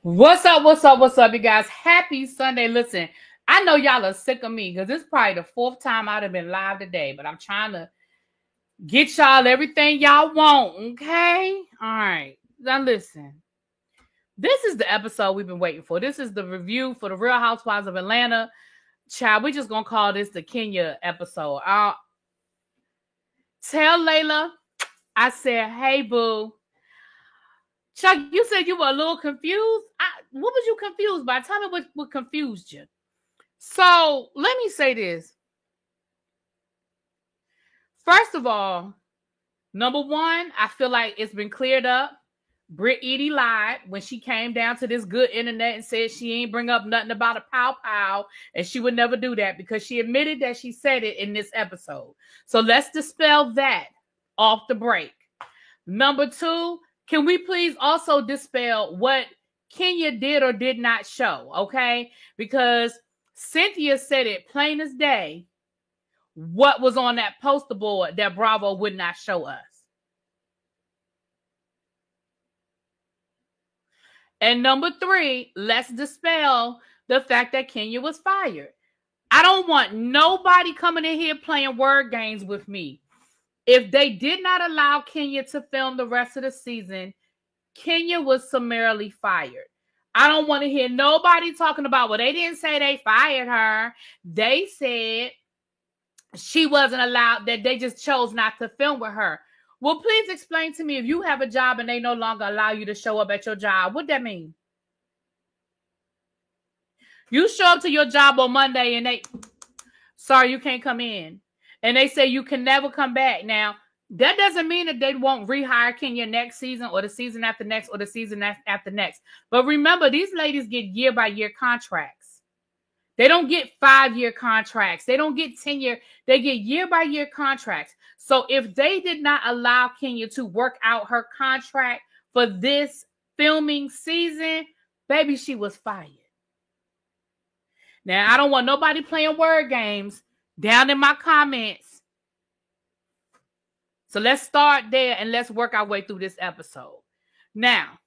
What's up? What's up? What's up, you guys? Happy Sunday. Listen, I know y'all are sick of me because this is probably the fourth time I'd have been live today, but I'm trying to get y'all everything y'all want, okay? All right. Now, listen, this is the episode we've been waiting for. This is the review for the Real Housewives of Atlanta. Child, we're just going to call this the Kenya episode. Tell Layla I said, hey, boo. Chuck, you said you were a little confused. What was you confused by? Tell me what confused you. So let me say this. First of all, number one, I feel like it's been cleared up. Britt Edie lied when she came down to this good internet and said she ain't bring up nothing about a pow, and she would never do that because she admitted that she said it in this episode. So let's dispel that off the break. Number two, can we please also dispel what Kenya did or did not show, okay? Because Cynthia said it plain as day what was on that poster board that Bravo would not show us. And number three, let's dispel the fact that Kenya was fired. I don't want nobody coming in here playing word games with me. If they did not allow Kenya to film the rest of the season, Kenya was summarily fired. I don't want to hear nobody talking about, well, they didn't say they fired her. They said she wasn't allowed, that they just chose not to film with her. Well, please explain to me, if you have a job and they no longer allow you to show up at your job, what that mean? You show up to your job on Monday and sorry, you can't come in. And they say you can never come back. Now, that doesn't mean that they won't rehire Kenya next season or the season after next or the season after next. But remember, these ladies get year-by-year contracts. They don't get 5-year contracts. They don't get 10-year. They get year-by-year contracts. So if they did not allow Kenya to work out her contract for this filming season, baby, she was fired. Now, I don't want nobody playing word games down in my comments. So let's start there and let's work our way through this episode. Now,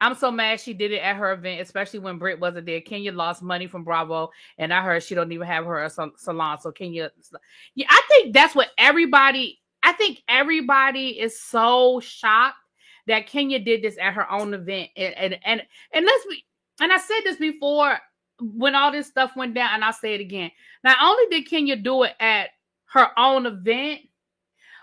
I'm so mad she did it at her event, especially when Britt wasn't there. Kenya lost money from Bravo, and I heard she don't even have her salon. So Kenya, yeah, I think that's what everybody is so shocked that Kenya did this at her own event. And I said this before when all this stuff went down, and I'll say it again. Not only did Kenya do it at her own event,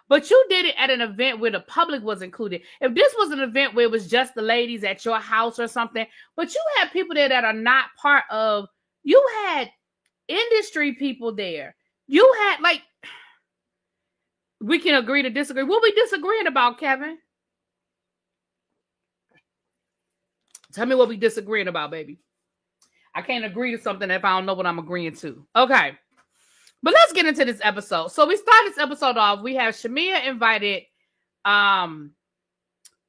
but you did it at an event where the public was included. If this was an event where it was just the ladies at your house or something, but you had people there that are not part of, you had industry people there. You had, like, we can agree to disagree. What we disagreeing about, Kevin? Tell me what we disagreeing about, baby. I can't agree to something if I don't know what I'm agreeing to. Okay. But let's get into this episode. So we start this episode off. We have Shamea invited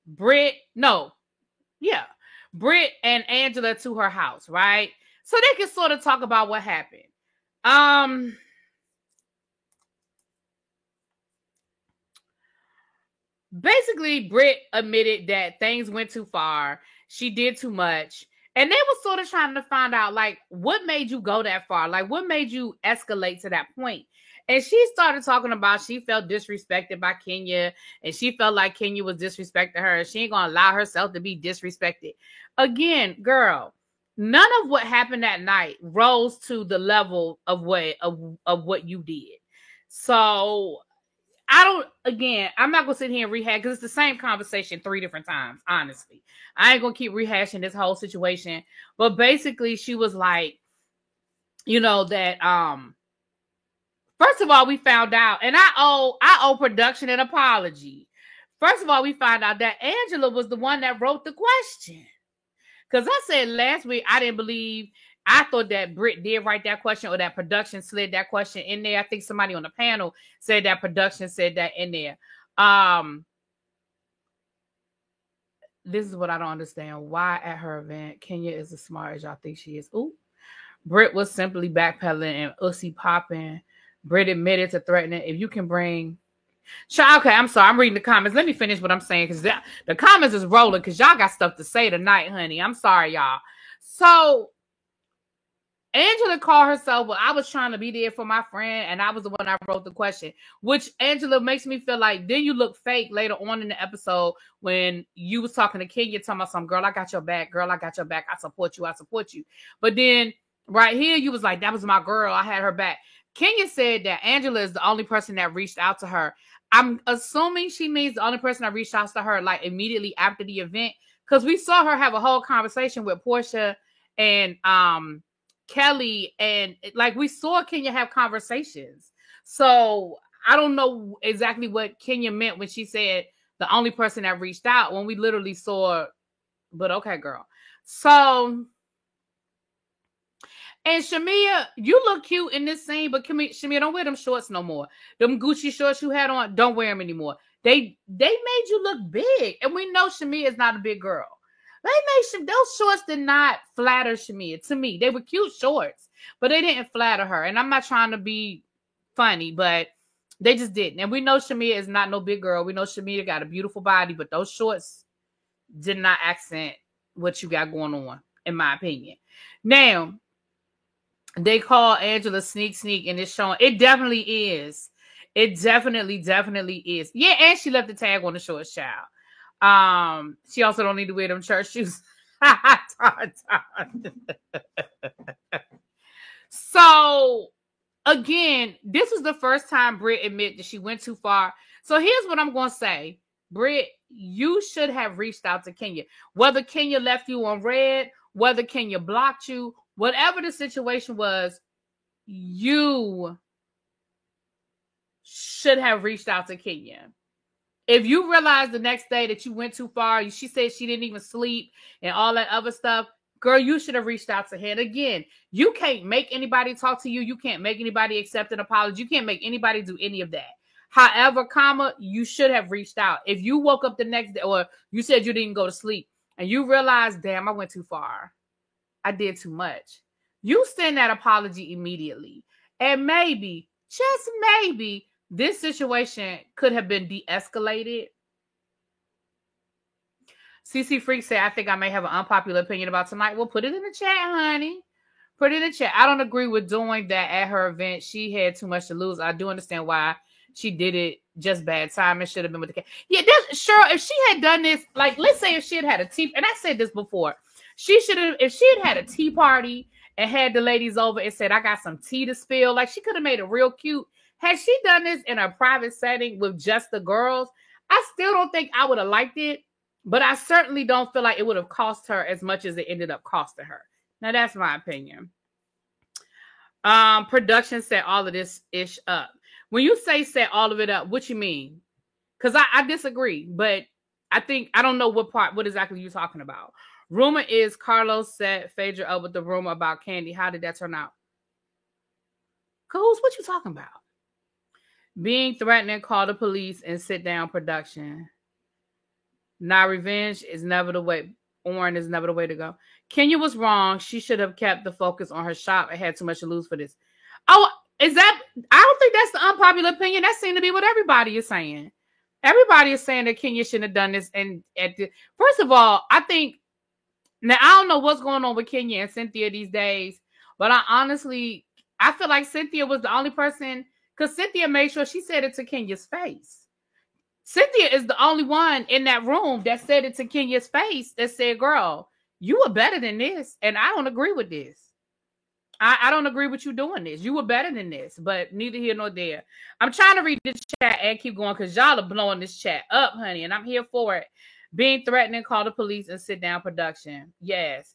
Britt and Angela to her house, right? So they can sort of talk about what happened. Basically, Britt admitted that things went too far. She did too much. And they were sort of trying to find out, like, what made you go that far? Like, what made you escalate to that point? And she started talking about she felt disrespected by Kenya, and she felt like Kenya was disrespecting her. She ain't going to allow herself to be disrespected. Again, girl, none of what happened that night rose to the level of what you did. So I'm not going to sit here and rehash because it's the same conversation 3 different times, honestly. I ain't going to keep rehashing this whole situation. But basically, she was like, you know, that First of all, we found out, and I owe production an apology. First of all, we found out that Angela was the one that wrote the question. Because I said last week I didn't believe. I thought that Britt did write that question, or that production slid that question in there. I think somebody on the panel said that production said that in there. This is what I don't understand. Why at her event, Kenya is as smart as y'all think she is? Ooh. Britt was simply backpedaling and ussy popping. Britt admitted to threatening. If you can bring... Okay, I'm sorry. I'm reading the comments. Let me finish what I'm saying, because the comments is rolling, because y'all got stuff to say tonight, honey. I'm sorry, y'all. So, Angela called herself, well, I was trying to be there for my friend, and I was the one that wrote the question, which Angela makes me feel like, then you look fake later on in the episode when you was talking to Kenya, talking about some, girl, I got your back. Girl, I got your back. I support you. I support you. But then right here, you was like, that was my girl. I had her back. Kenya said that Angela is the only person that reached out to her. I'm assuming she means the only person that reached out to her like immediately after the event, because we saw her have a whole conversation with Portia and Kelly, and like we saw Kenya have conversations. So I don't know exactly what Kenya meant when she said the only person that reached out, when we literally saw, but okay, girl. So... And Shamia, you look cute in this scene, but Shamia, don't wear them shorts no more. Them Gucci shorts you had on, don't wear them anymore. They made you look big, and we know Shamia is not a big girl. Those shorts did not flatter Shamia. To me, they were cute shorts, but they didn't flatter her. And I'm not trying to be funny, but they just didn't. And we know Shamia is not no big girl. We know Shamia got a beautiful body, but those shorts did not accent what you got going on, in my opinion. Now, they call Angela sneak, and it's showing. It definitely is. It definitely is. Yeah, and she left the tag on the shorts, child. She also don't need to wear them church shoes. So, again, this was the first time Britt admitted that she went too far. So here's what I'm going to say. Britt, you should have reached out to Kenya. Whether Kenya left you on red, whether Kenya blocked you, whatever the situation was, you should have reached out to Kenya. If you realize the next day that you went too far, she said she didn't even sleep and all that other stuff, girl, you should have reached out to her. And again, you can't make anybody talk to you. You can't make anybody accept an apology. You can't make anybody do any of that. However, you should have reached out. If you woke up the next day, or you said you didn't go to sleep, and you realized, damn, I went too far. I did too much. You send that apology immediately. And maybe, just maybe, this situation could have been de-escalated. CC Freak said, I think I may have an unpopular opinion about tonight. Well, put it in the chat, honey. Put it in the chat. I don't agree with doing that at her event. She had too much to lose. I do understand why she did it. Just bad time. It should have been with the cat. Yeah, sure. If she had done this, like, let's say if she had a tea, and I said this before, she should have, if she had a tea party and had the ladies over and said, I got some tea to spill, like, she could have made it real cute. Had she done this in a private setting with just the girls, I still don't think I would have liked it, but I certainly don't feel like it would have cost her as much as it ended up costing her. Now, that's my opinion. Production set all of this ish up. When you say set all of it up, what you mean? Because I disagree, but I don't know what exactly you're talking about. Rumor is Carlos set Phaedra up with the rumor about Kandi. How did that turn out? Coles, what you talking about? Being threatening, call the police and sit down production. Now revenge is never the way. Oren is never the way to go. Kenya was wrong. She should have kept the focus on her shop and had too much to lose for this. Oh, is that? I don't think that's the unpopular opinion. That seemed to be what everybody is saying. Everybody is saying that Kenya shouldn't have done this. And first of all, I think, now I don't know what's going on with Kenya and Cynthia these days, but I feel like Cynthia was the only person, because Cynthia made sure she said it to Kenya's face. Cynthia is the only one in that room that said it to Kenya's face, that said, girl, you were better than this. And I don't agree with this. I don't agree with you doing this. You were better than this, but neither here nor there. I'm trying to read this chat and keep going because y'all are blowing this chat up, honey, and I'm here for it. Being threatening, call the police and sit down production. Yes.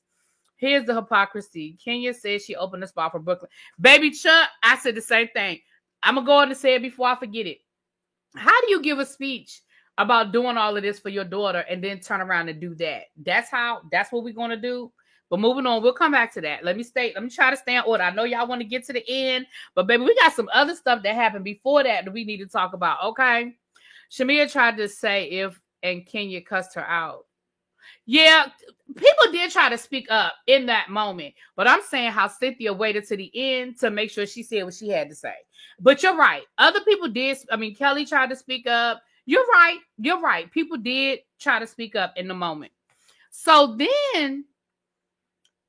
Here's the hypocrisy. Kenya says she opened a spot for Brooklyn. Baby Chuck, I said the same thing. I'm going to go on and say it before I forget it. How do you give a speech about doing all of this for your daughter and then turn around and do that? That's what we're going to do. But moving on, we'll come back to that. Let me try to stay in order. I know y'all want to get to the end, but baby, we got some other stuff that happened before that we need to talk about. Okay. Shamea tried to say and Kenya cussed her out. Yeah, people did try to speak up in that moment, but I'm saying how Cynthia waited to the end to make sure she said what she had to say. But you're right. Other people did. I mean, Kelly tried to speak up. You're right. People did try to speak up in the moment. So then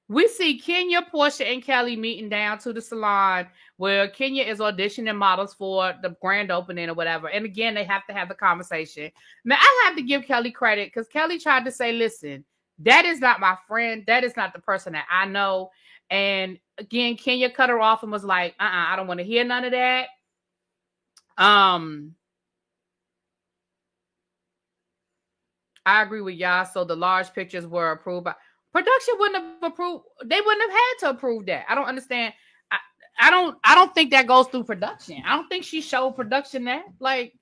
we see Kenya, Portia, and Kelly meeting down to the salon where Kenya is auditioning models for the grand opening or whatever. And again, they have to have the conversation. Now, I have to give Kelly credit because Kelly tried to say, listen, that is not my friend. That is not the person that I know. And again, Kenya cut her off and was like, I don't want to hear none of that. I agree with y'all. So the large pictures were approved by production. Wouldn't have approved. They wouldn't have had to approve that. I don't understand. I don't think that goes through production. I don't think she showed production that. Like,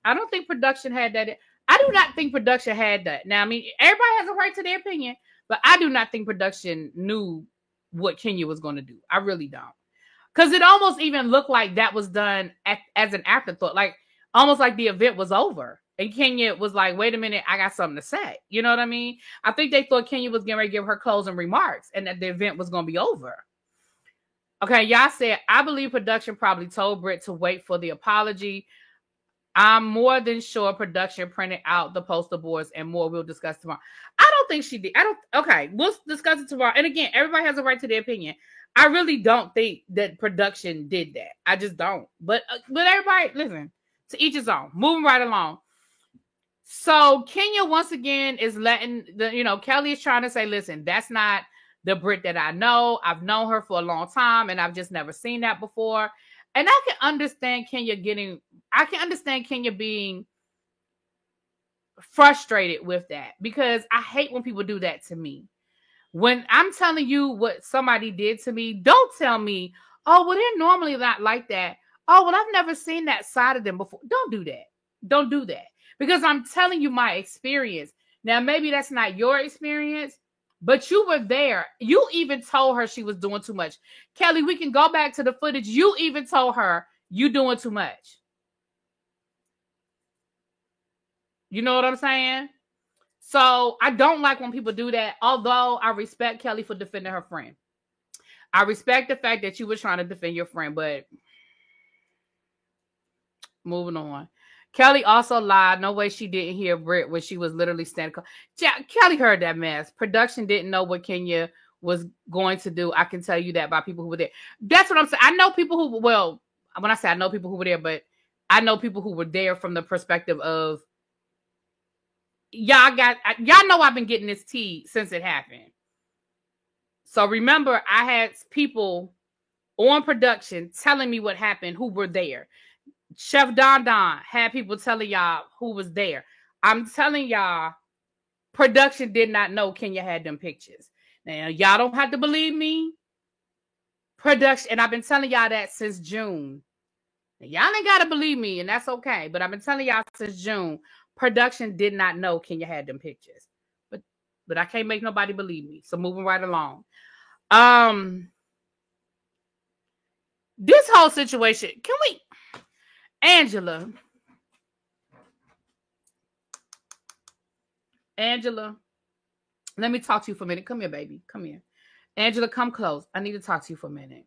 I don't think production had that. I do not think production had that. Now, I mean, everybody has a right to their opinion, but I do not think production knew what Kenya was going to do. I really don't. Because it almost even looked like that was done as an afterthought. Like, almost like the event was over. And Kenya was like, wait a minute, I got something to say. You know what I mean? I think they thought Kenya was getting ready to give her closing remarks and that the event was going to be over. Okay, y'all said, I believe production probably told Britt to wait for the apology. I'm more than sure production printed out the poster boards and more we'll discuss tomorrow. I don't think she did. Okay, we'll discuss it tomorrow. And again, everybody has a right to their opinion. I really don't think that production did that. I just don't. But everybody, listen, to each his own. Moving right along. So Kenya once again is letting Kelly is trying to say, listen, that's not the Brit that I know. I've known her for a long time and I've just never seen that before. And I can understand Kenya being frustrated with that because I hate when people do that to me. When I'm telling you what somebody did to me, don't tell me, oh, well, they're normally not like that. Oh, well, I've never seen that side of them before. Don't do that. Don't do that. Because I'm telling you my experience. Now, maybe that's not your experience, but you were there. You even told her she was doing too much. Kelly, we can go back to the footage. You even told her you doing too much. You know what I'm saying? So I don't like when people do that, although I respect Kelly for defending her friend. I respect the fact that you were trying to defend your friend, but moving on. Kelly also lied. No way she didn't hear Britt when she was literally standing. Kelly heard that mess. Production didn't know what Kenya was going to do. I can tell you that by people who were there. That's what I'm saying. I know people who, well, when I say I know people who were there, but I know people who were there from the perspective of, y'all know I've been getting this tea since it happened. So remember, I had people on production telling me what happened who were there. Chef Don had people telling y'all who was there. I'm telling y'all, production did not know Kenya had them pictures. Now, y'all don't have to believe me. Production, and I've been telling y'all that since June. Now, y'all ain't got to believe me, and that's okay. But I've been telling y'all since June, production did not know Kenya had them pictures. But I can't make nobody believe me. So moving right along. This whole situation, can we... Angela, let me talk to you for a minute. Come here, baby. Come here. Angela, come close. I need to talk to you for a minute.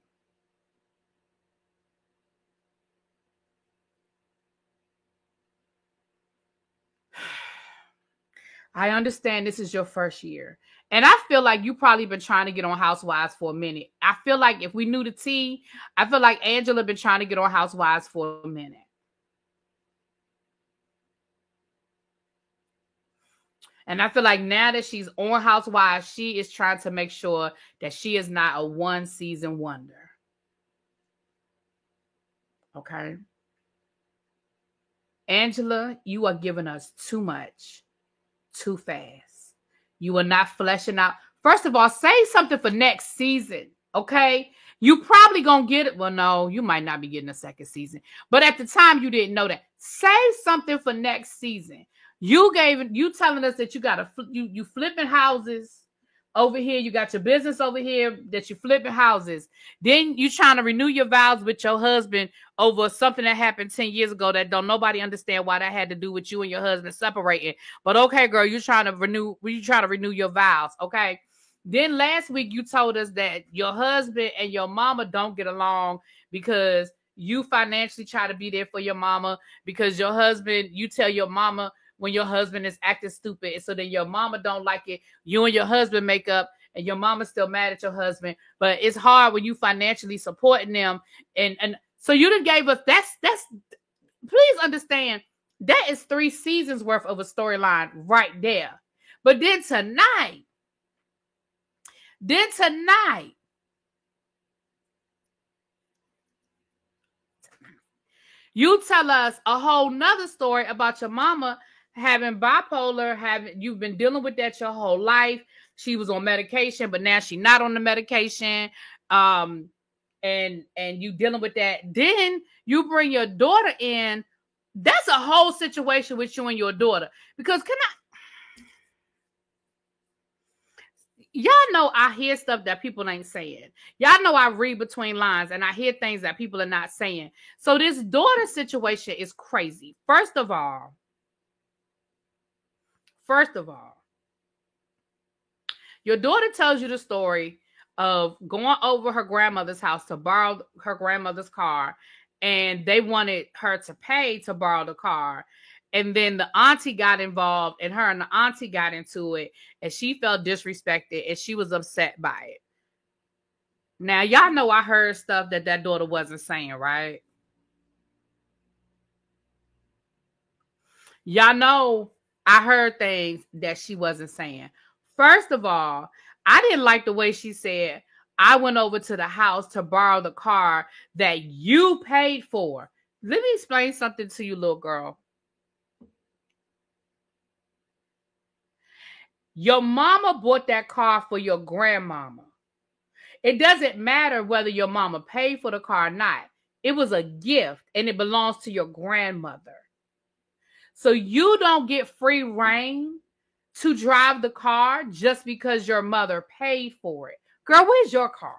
I understand this is your first year. And I feel like you probably been trying to get on Housewives for a minute. I feel like if we knew the tea, I feel like Angela been trying to get on Housewives for a minute. And I feel like now that she's on Housewives, she is trying to make sure that she is not a one-season wonder. Okay? Angela, you are giving us too much, too fast. You are not fleshing out. First of all, say something for next season, Okay. You probably gonna get it. Well, no, you might not be getting a second season. But at the time, you didn't know that. Save something for next season. You telling us that you got you flipping houses over here. You got your business over here that you flipping houses. Then you trying to renew your vows with your husband over something that happened 10 years ago that don't nobody understand why that had to do with you and your husband separating. But okay, girl, you trying to renew your vows. Okay. Then last week you told us that your husband and your mama don't get along because you financially try to be there for your mama, because your husband, you tell your mama when your husband is acting stupid, and so then your mama don't like it. You and your husband make up and your mama's still mad at your husband, but it's hard when you financially supporting them. And so you done gave us that's please understand that is 3 seasons worth of a storyline right there. But then tonight, you tell us a whole nother story about your mama having bipolar, you've been dealing with that your whole life. She was on medication, but now she's not on the medication. And you dealing with that. Then you bring your daughter in. That's a whole situation with you and your daughter. Because y'all know I hear stuff that people ain't saying. Y'all know I read between lines and I hear things that people are not saying. So this daughter situation is crazy. First of all, your daughter tells you the story of going over her grandmother's house to borrow her grandmother's car, and they wanted her to pay to borrow the car. And then the auntie got involved, and her and the auntie got into it, and she felt disrespected, and she was upset by it. Now, y'all know I heard stuff that daughter wasn't saying, right? Y'all know I heard things that she wasn't saying. First of all, I didn't like the way she said, I went over to the house to borrow the car that you paid for. Let me explain something to you, little girl. Your mama bought that car for your grandmama. It doesn't matter whether your mama paid for the car or not. It was a gift and it belongs to your grandmother. So you don't get free reign to drive the car just because your mother paid for it. Girl, where's your car?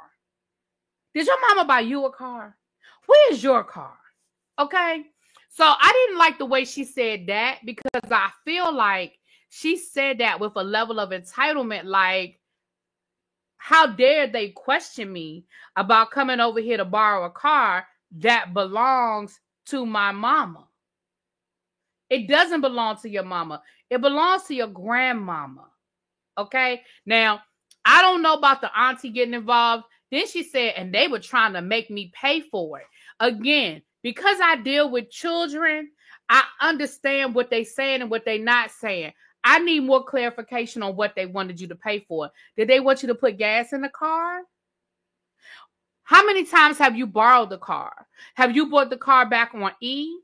Did your mama buy you a car? Where's your car? Okay. So I didn't like the way she said that, because I feel like she said that with a level of entitlement, like, how dare they question me about coming over here to borrow a car that belongs to my mama? It doesn't belong to your mama. It belongs to your grandmama. Okay? Now, I don't know about the auntie getting involved. Then she said, and they were trying to make me pay for it. Again, because I deal with children, I understand what they're saying and what they're not saying. I need more clarification on what they wanted you to pay for. Did they want you to put gas in the car? How many times have you borrowed the car? Have you bought the car back on E?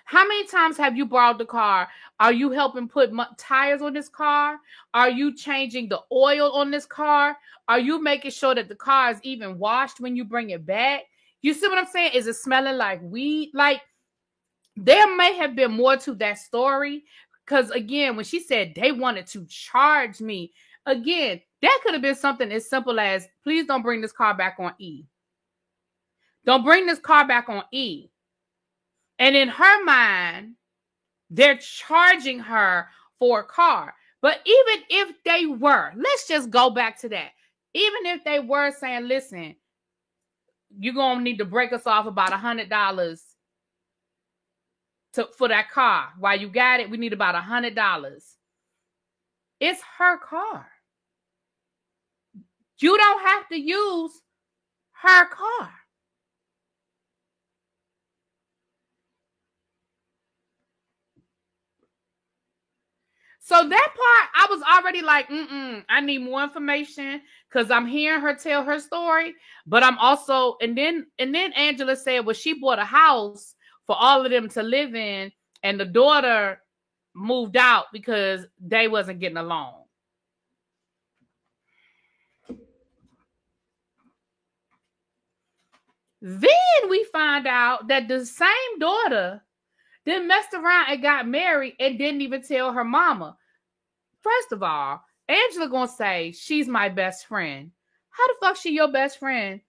How many times have you borrowed the car? Are you helping put tires on this car? Are you changing the oil on this car? Are you making sure that the car is even washed when you bring it back? You see what I'm saying? Is it smelling like weed? Like, there may have been more to that story. Because again, when she said they wanted to charge me, again, that could have been something as simple as, please don't bring this car back on E. Don't bring this car back on E. And in her mind, they're charging her for a car. But even if they were, let's just go back to that. Even if they were saying, listen, you're going to need to break us off about $100 for that car. While you got it, we need about $100. It's her car. You don't have to use her car. So that part, I was already like, I need more information, because I'm hearing her tell her story. But I'm also, and then Angela said, well, she bought a house for all of them to live in, and the daughter moved out because they wasn't getting along. Then we find out that the same daughter then messed around and got married and didn't even tell her mama. First of all, Angela gonna say she's my best friend. How the fuck she your best friend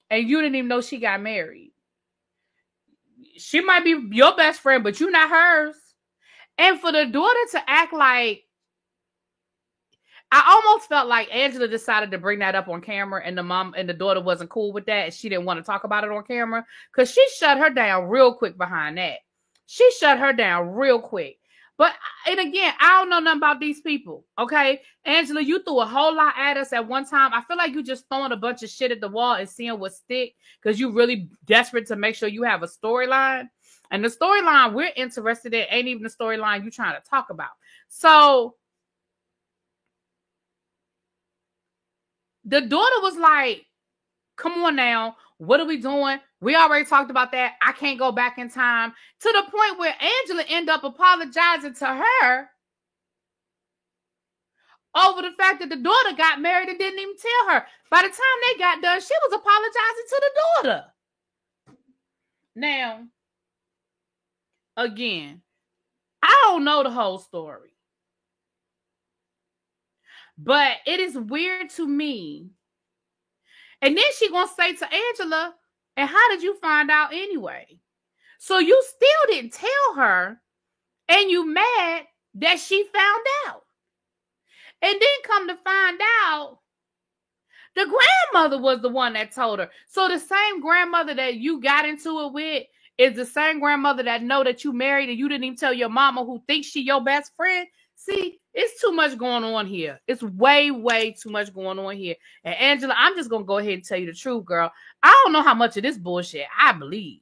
and you didn't even know she got married? She might be your best friend, but you not hers. And for the daughter to act like, I almost felt like Angela decided to bring that up on camera and the mom and the daughter wasn't cool with that. And she didn't want to talk about it on camera because she shut her down real quick behind that. She shut her down real quick. But, and again, I don't know nothing about these people, okay? Angela, you threw a whole lot at us at one time. I feel like you just throwing a bunch of shit at the wall and seeing what stick because you really desperate to make sure you have a storyline. And the storyline we're interested in ain't even the storyline you trying to talk about. So the daughter was like, come on now, what are we doing? We already talked about that. I can't go back in time. To the point where Angela ended up apologizing to her over the fact that the daughter got married and didn't even tell her. By the time they got done, she was apologizing to the daughter. Now, again, I don't know the whole story. But it is weird to me. And then she gonna say to Angela, and how did you find out anyway? So you still didn't tell her, and you mad that she found out. And then come to find out, the grandmother was the one that told her. So the same grandmother that you got into it with is the same grandmother that know that you married and you didn't even tell your mama who thinks she your best friend. See, it's too much going on here. It's way, way too much going on here. And Angela, I'm just going to go ahead and tell you the truth, girl. I don't know how much of this bullshit I believe.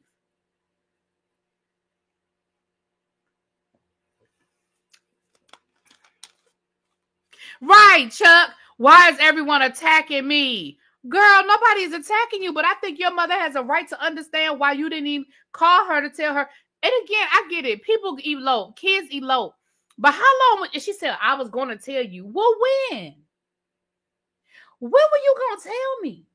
Right, Chuck. Why is everyone attacking me? Girl, nobody's attacking you, but I think your mother has a right to understand why you didn't even call her to tell her. And again, I get it. People elope. Kids elope. But how long? She said, I was going to tell you. Well, when? When were you going to tell me?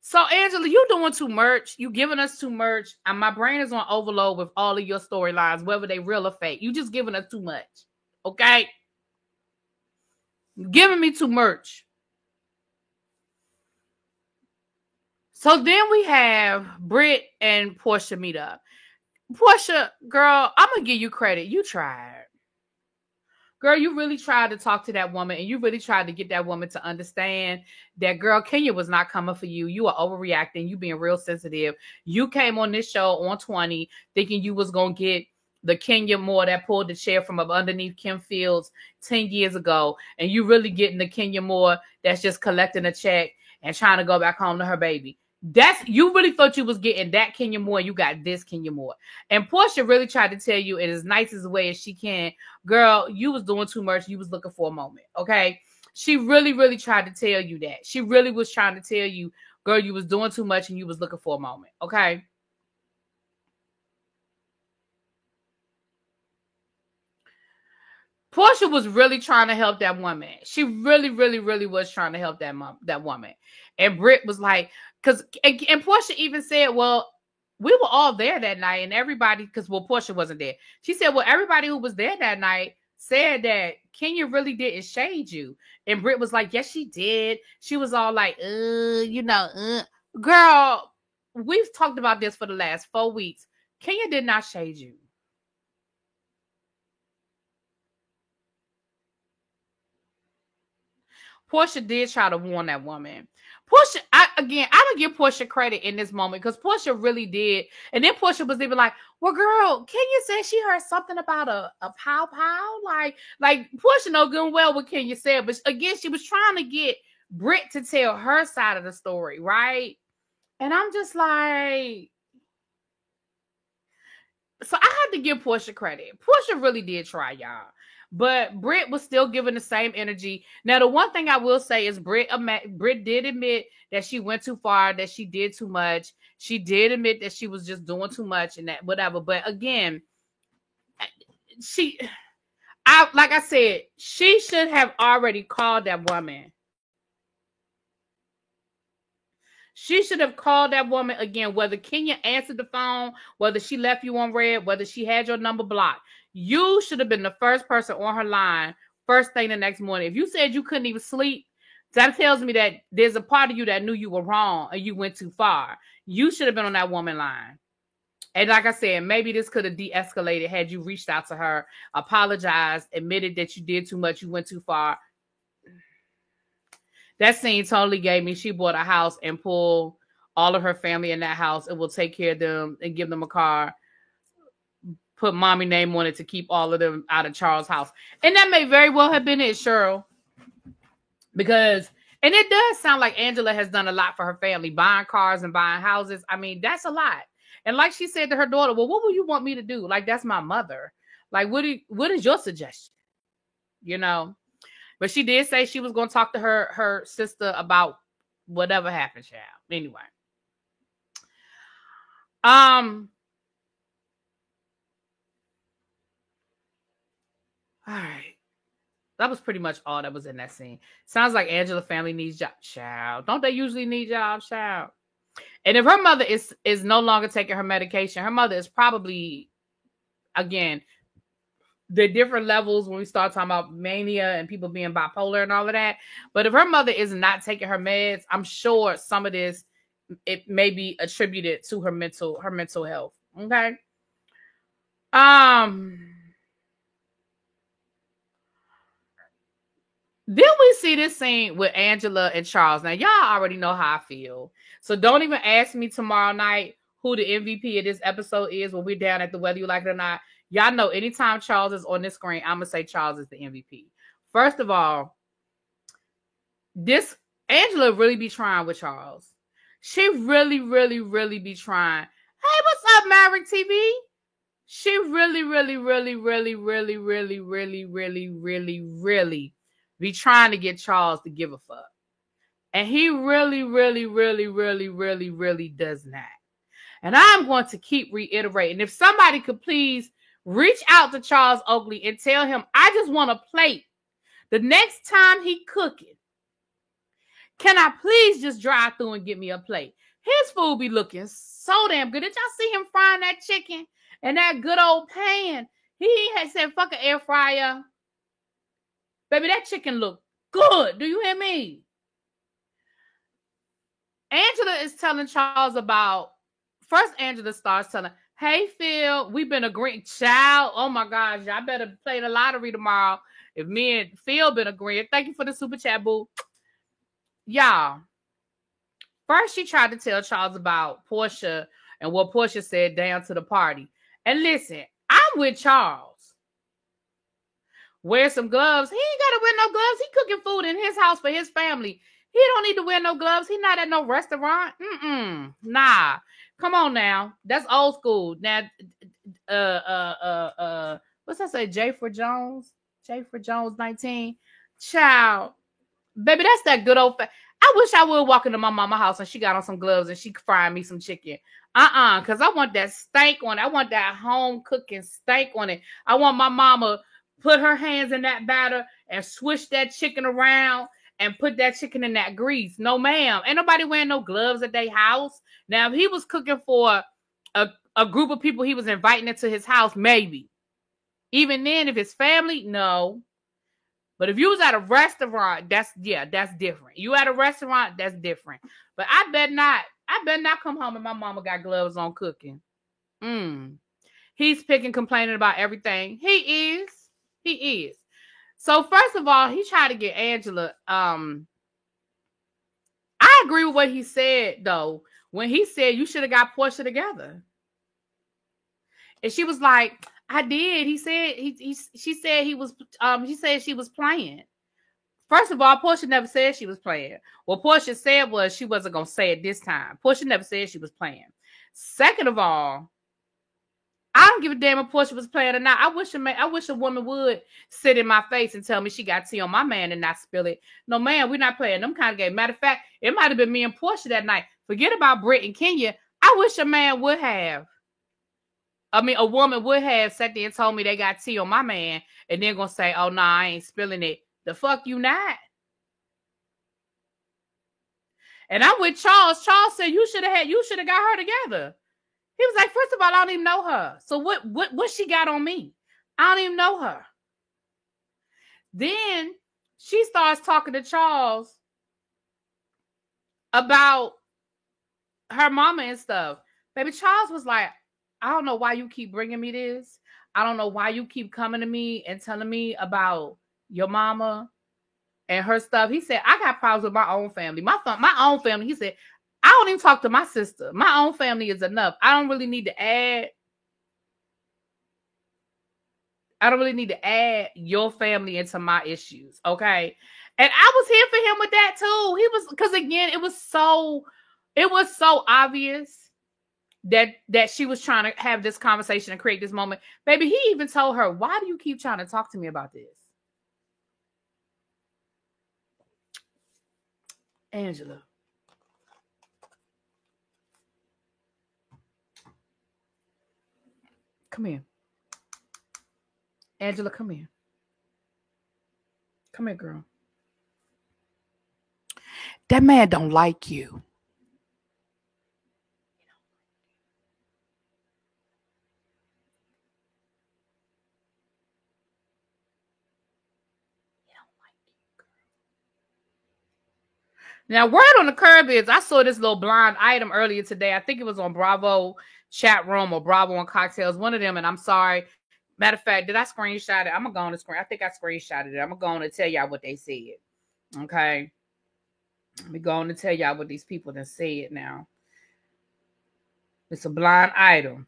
So, Angela, you doing too much. You giving us too much. And my brain is on overload with all of your storylines, whether they real or fake. You just giving us too much. Okay? You're giving me too much. So then we have Britt and Portia meet up. Portia, girl, I'm going to give you credit. You tried. Girl, you really tried to talk to that woman and you really tried to get that woman to understand that, girl, Kenya was not coming for you. You are overreacting. You being real sensitive. You came on this show on 20 thinking you was going to get the Kenya Moore that pulled the chair from up underneath Kim Fields 10 years ago. And you really getting the Kenya Moore that's just collecting a check and trying to go back home to her baby. You really thought you was getting that Kenya Moore. You got this Kenya Moore. And Portia really tried to tell you in as nice as a way as she can, girl, you was doing too much. You was looking for a moment. Okay. She really, really tried to tell you that. She really was trying to tell you, girl, you was doing too much and you was looking for a moment. Okay. Portia was really trying to help that woman. She really, really, really was trying to help that woman. And Britt was like, and Portia even said, well, we were all there that night and everybody, Portia wasn't there. She said, well, everybody who was there that night said that Kenya really didn't shade you. And Britt was like, yes, she did. She was all like, girl, we've talked about this for the last 4 weeks. Kenya did not shade you. Portia did try to warn that woman. Portia, I don't give Portia credit in this moment because Portia really did. And then Portia was even like, well, girl, Kenya said she heard something about a pow pow. Like Portia know good and well what Kenya said. But again, she was trying to get Britt to tell her side of the story, right? And I'm just like, so I had to give Portia credit. Portia really did try, y'all. But Britt was still giving the same energy. Now, the one thing I will say is Britt did admit that she went too far, that she did too much. She did admit that she was just doing too much and that whatever. But again, like I said, she should have already called that woman. She should have called that woman again, whether Kenya answered the phone, whether she left you on red, whether she had your number blocked. You should have been the first person on her line first thing the next morning. If you said you couldn't even sleep, that tells me that there's a part of you that knew you were wrong and you went too far. You should have been on that woman line. And like I said, maybe this could have de-escalated had you reached out to her, apologized, admitted that you did too much, you went too far. That scene totally gave me, she bought a house and pulled all of her family in that house and will take care of them and give them a car, put mommy name on it to keep all of them out of Charles' house. And that may very well have been it, Cheryl. Because, and it does sound like Angela has done a lot for her family, buying cars and buying houses. I mean, that's a lot. And like she said to her daughter, well, what would you want me to do? Like, that's my mother. Like, what is your suggestion? You know? But she did say she was going to talk to her sister about whatever happened, child. Anyway. All right. That was pretty much all that was in that scene. Sounds like Angela family needs jobs, child. Don't they usually need jobs, child? And if her mother is no longer taking her medication, her mother is probably, again, the different levels when we start talking about mania and people being bipolar and all of that. But if her mother is not taking her meds, I'm sure some of this, it may be attributed to her mental health. Okay. Then we see this scene with Angela and Charles. Now, y'all already know how I feel. So don't even ask me tomorrow night who the MVP of this episode is when we're down at the Whether You Like It or Not. Y'all know anytime Charles is on this screen, I'm going to say Charles is the MVP. First of all, this Angela really be trying with Charles. She really, really, really be trying. Hey, what's up, Maverick TV? She really, really, really, really, really, really, really, really, really, really be trying to get Charles to give a fuck. And he really, really, really, really, really, really does not. And I'm going to keep reiterating. If somebody could please reach out to Charles Oakley and tell him, I just want a plate. The next time he cooking, can I please just drive through and get me a plate? His food be looking so damn good. Did y'all see him frying that chicken in that good old pan? He had said, fuck an air fryer. Baby, that chicken look good. Do you hear me? Angela is telling Charles about, first Angela starts telling, hey, Phil, we've been agreeing. Child, oh my gosh, y'all better play the lottery tomorrow. If me and Phil been agreeing. Thank you for the super chat, boo. Y'all, first she tried to tell Charles about Portia and what Portia said down to the party. And listen, I'm with Charles. Wear some gloves. He ain't got to wear no gloves. He cooking food in his house for his family. He don't need to wear no gloves. He not at no restaurant. Nah. Come on now. That's old school. Now, what's that say? J for Jones 19. Child. Baby, that's that good old I wish I would walk into my mama's house and she got on some gloves and she frying me some chicken. Because I want that steak on it. I want that home cooking steak on it. I want my mama put her hands in that batter and swish that chicken around and put that chicken in that grease. No, ma'am. Ain't nobody wearing no gloves at their house. Now, if he was cooking for a group of people he was inviting into his house, maybe. Even then, if it's family, no. But if you was at a restaurant, that's different. You at a restaurant, that's different. But I bet not come home and my mama got gloves on cooking. He's picking, complaining about everything. He is. So first of all, he tried to get Angela. I agree with what he said though. When he said you should have got Portia together. And she was like, I did. He said she said she was playing. First of all, Portia never said she was playing. What Portia said was she wasn't gonna say it this time. Portia never said she was playing. Second of all, I don't give a damn if Portia was playing or not. I wish a woman would sit in my face and tell me she got tea on my man and not spill it. No, man, we're not playing them kind of game. Matter of fact, it might have been me and Portia that night. Forget about Britt and Kenya. I wish a man would have. A woman would have sat there and told me they got tea on my man and then gonna say, oh, no, I ain't spilling it. The fuck you not? And I'm with Charles. Charles said you should have got her together. He was like, first of all, I don't even know her. So what she got on me? I don't even know her. Then she starts talking to Charles about her mama and stuff. Baby, Charles was like, I don't know why you keep bringing me this. I don't know why you keep coming to me and telling me about your mama and her stuff. He said, I got problems with my own family. My own family. He said, I don't even talk to my sister. My own family is enough. I don't really need to add your family into my issues. Okay. And I was here for him with that too. He was, because again, it was so obvious that she was trying to have this conversation and create this moment. Baby, he even told her, why do you keep trying to talk to me about this? Angela. Come here. Angela, come here. Come here, girl. That man don't like you. Now, word on the curb is I saw this little blind item earlier today. I think it was on Bravo chat room or Bravo on Cocktails, one of them. And I'm sorry. Matter of fact, did I screenshot it? I'm going to go on the screen. I think I screenshotted it. I'm going to go on and tell y'all what they said. Okay. Let me go on and tell y'all what these people done said now. It's a blind item.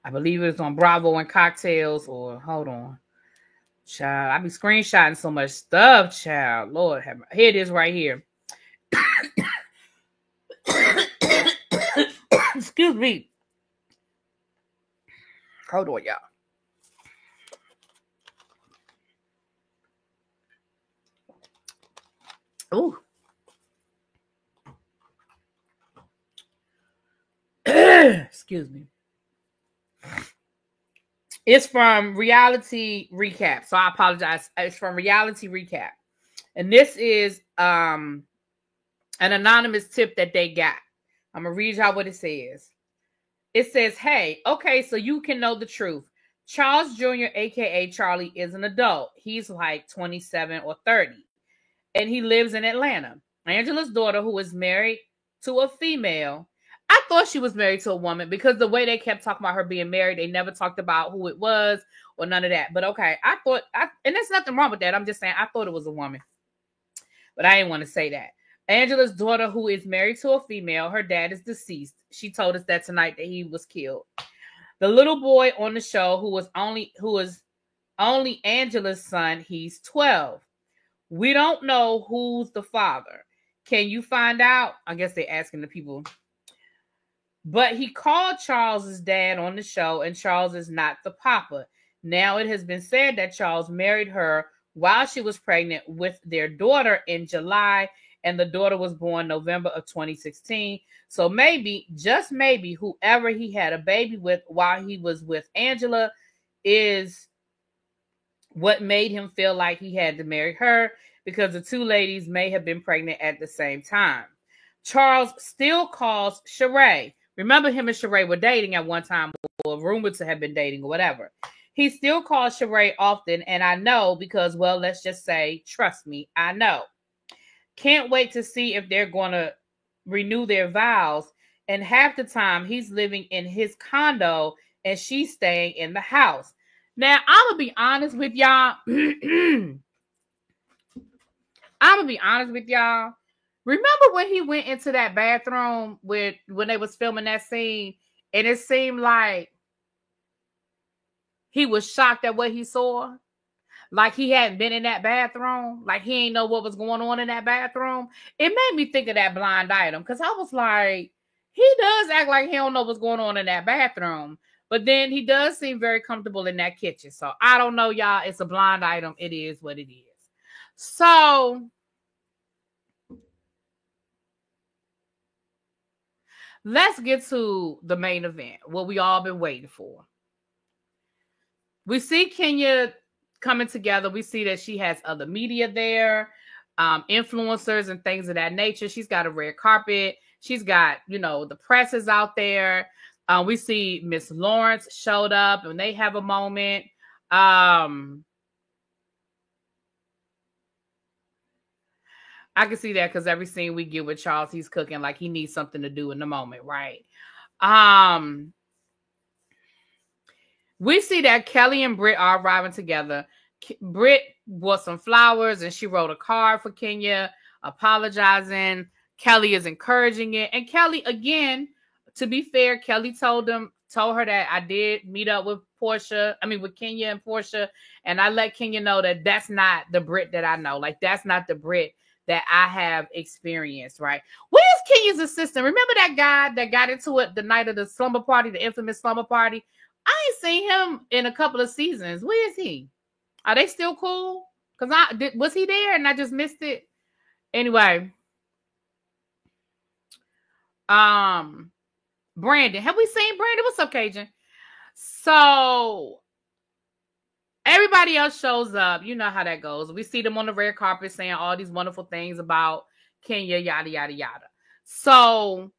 I believe it's on Bravo and Cocktails, or hold on. Child, I be screenshotting so much stuff, child. Lord have mercy. Here it is right here. Excuse me. Hold on, y'all. Ooh. Excuse me. It's from Reality Recap. So I apologize. It's from Reality Recap. And this is an anonymous tip that they got. I'm going to read y'all what it says. It says, hey, okay, so you can know the truth. Charles Jr., a.k.a. Charlie, is an adult. He's like 27 or 30. And he lives in Atlanta. Angela's daughter, who is married to a female, I thought she was married to a woman because the way they kept talking about her being married, they never talked about who it was or none of that. But okay, and there's nothing wrong with that. I'm just saying, I thought it was a woman. But I didn't want to say that. Angela's daughter, who is married to a female, her dad is deceased. She told us that tonight that he was killed. The little boy on the show, who was only Angela's son, he's 12. We don't know who's the father. Can you find out? I guess they're asking the people. But he called Charles's dad on the show, and Charles is not the papa. Now it has been said that Charles married her while she was pregnant with their daughter in July, and the daughter was born November of 2016. So maybe, just maybe, whoever he had a baby with while he was with Angela is what made him feel like he had to marry her, because the two ladies may have been pregnant at the same time. Charles still calls Sheree. Remember, him and Sheree were dating at one time, or rumored to have been dating, or whatever. He still calls Sheree often, and I know because, well, let's just say, trust me, I know. Can't wait to see if they're going to renew their vows. And half the time, he's living in his condo, and she's staying in the house. Now, I'm going to be honest with y'all. Remember when he went into that bathroom when they was filming that scene, and it seemed like he was shocked at what he saw? Like he hadn't been in that bathroom. Like he ain't know what was going on in that bathroom. It made me think of that blind item, because I was like, he does act like he don't know what's going on in that bathroom. But then he does seem very comfortable in that kitchen. So I don't know, y'all. It's a blind item. It is what it is. So let's get to the main event, what we all been waiting for. We see Kenya coming together. We see that she has other media there, influencers and things of that nature. She's got a red carpet. She's got, the press is out there. We see Miss Lawrence showed up and they have a moment. I can see that because every scene we get with Charles, he's cooking like he needs something to do in the moment, right? We see that Kelly and Britt are arriving together. Britt bought some flowers and she wrote a card for Kenya, apologizing. Kelly is encouraging it. And Kelly, again, to be fair, Kelly told her that I did meet up with Kenya and Portia. And I let Kenya know that that's not the Britt that I know. Like, that's not the Britt that I have experienced, right? Where's Kenya's assistant? Remember that guy that got into it the night of the slumber party, the infamous slumber party? I ain't seen him in a couple of seasons. Where is he? Are they still cool? Because was he there and I just missed it? Anyway. Brandon. Have we seen Brandon? What's up, Cajun? So everybody else shows up. You know how that goes. We see them on the red carpet saying all these wonderful things about Kenya, yada, yada, yada. So